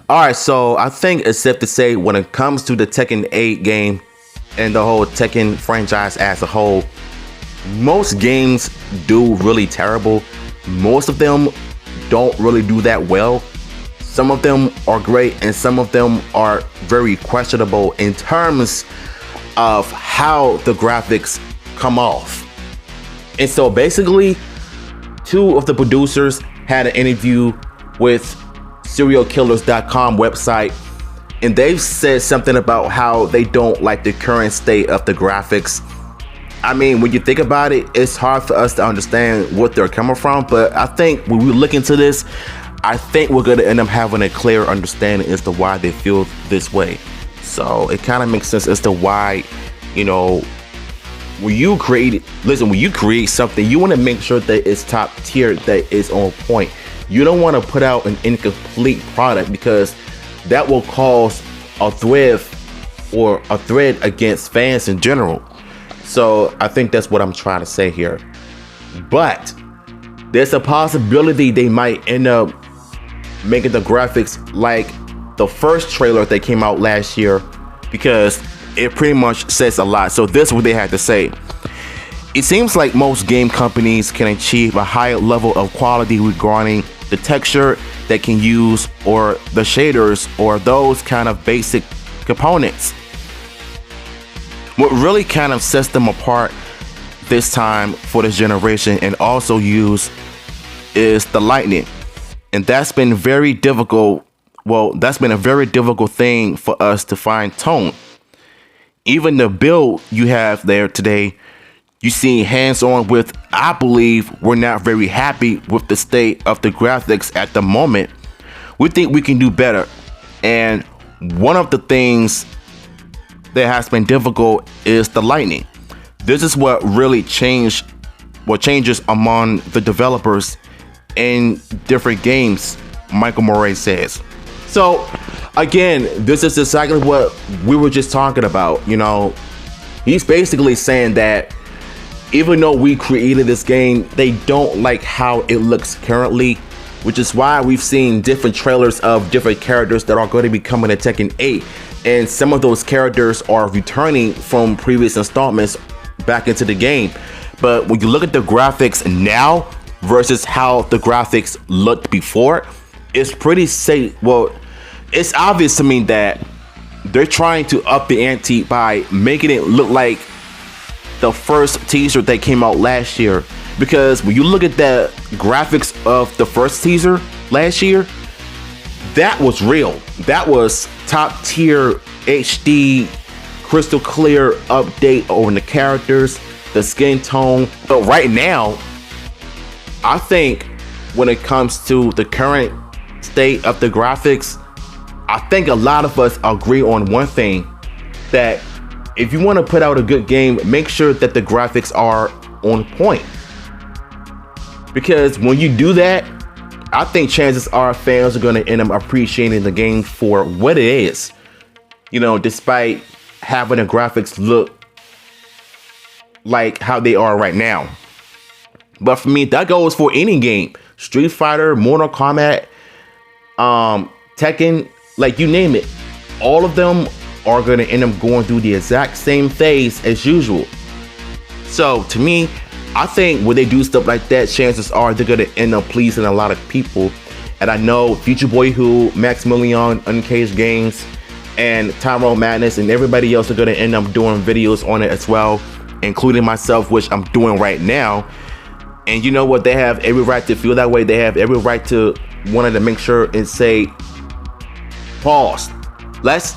All right, so I think it's safe to say when it comes to the Tekken 8 game and the whole Tekken franchise as a whole, most games do really terrible. Most of them don't really do that well. Some of them are great and some of them are very questionable in terms of how the graphics come off. And so basically, two of the producers had an interview with serialkillers.com website, and they've said something about how they don't like the current state of the graphics. I mean, when you think about it, it's hard for us to understand what they're coming from, but I think when we look into this, I think we're going to end up having a clear understanding as to why they feel this way. So it kind of makes sense as to why, you know, when you create something, you want to make sure that it's top tier, that it's on point. You don't want to put out an incomplete product because that will cause a thread against fans in general. So I think that's what I'm trying to say here. But there's a possibility they might end up making the graphics like the first trailer that came out last year, because it pretty much says a lot. So this is what they had to say. It seems like most game companies can achieve a higher level of quality regarding the texture they can use or the shaders or those kind of basic components. What really kind of sets them apart this time for this generation and also use is the lighting. And that's been very difficult. Well, that's been a very difficult thing for us to find tone. Even the build you have there today, you see hands-on with, I believe we're not very happy with the state of the graphics at the moment. We think we can do better. And one of the things that has been difficult is the lighting. This is what really changes among the developers in different games, Michael Moray says. So again, this is exactly what we were just talking about. You know, he's basically saying that even though we created this game, they don't like how it looks currently, which is why we've seen different trailers of different characters that are going to be coming to Tekken 8. And some of those characters are returning from previous installments back into the game. But when you look at the graphics now versus how the graphics looked before, it's pretty safe. Well, it's obvious to me that they're trying to up the ante by making it look like the first teaser that came out last year. Because when you look at the graphics of the first teaser last year, that was real. That was top tier HD, crystal clear update on the characters, the skin tone. But right now, I think when it comes to the current state of the graphics, I think a lot of us agree on one thing, that if you want to put out a good game, make sure that the graphics are on point. Because when you do that, I think chances are fans are going to end up appreciating the game for what it is. You know, despite having the graphics look like how they are right now. But for me, that goes for any game. Street Fighter, Mortal Kombat, Tekken, like you name it. All of them are going to end up going through the exact same phase as usual. So to me, I think when they do stuff like that, chances are they're going to end up pleasing a lot of people. And I know Future Boy Who, Maximilian, Uncaged Games, and Tyrone Madness, and everybody else are going to end up doing videos on it as well, including myself, which I'm doing right now. And you know what? They have every right to feel that way. They have every right to wanted to make sure and say, pause. Let's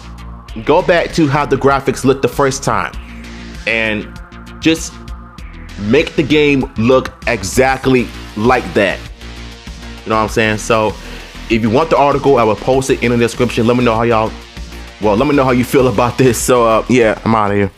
go back to how the graphics looked the first time and just make the game look exactly like that. You know what I'm saying? So if you want the article, I will post it in the description. Let me know how you feel about this. So yeah, I'm out of here.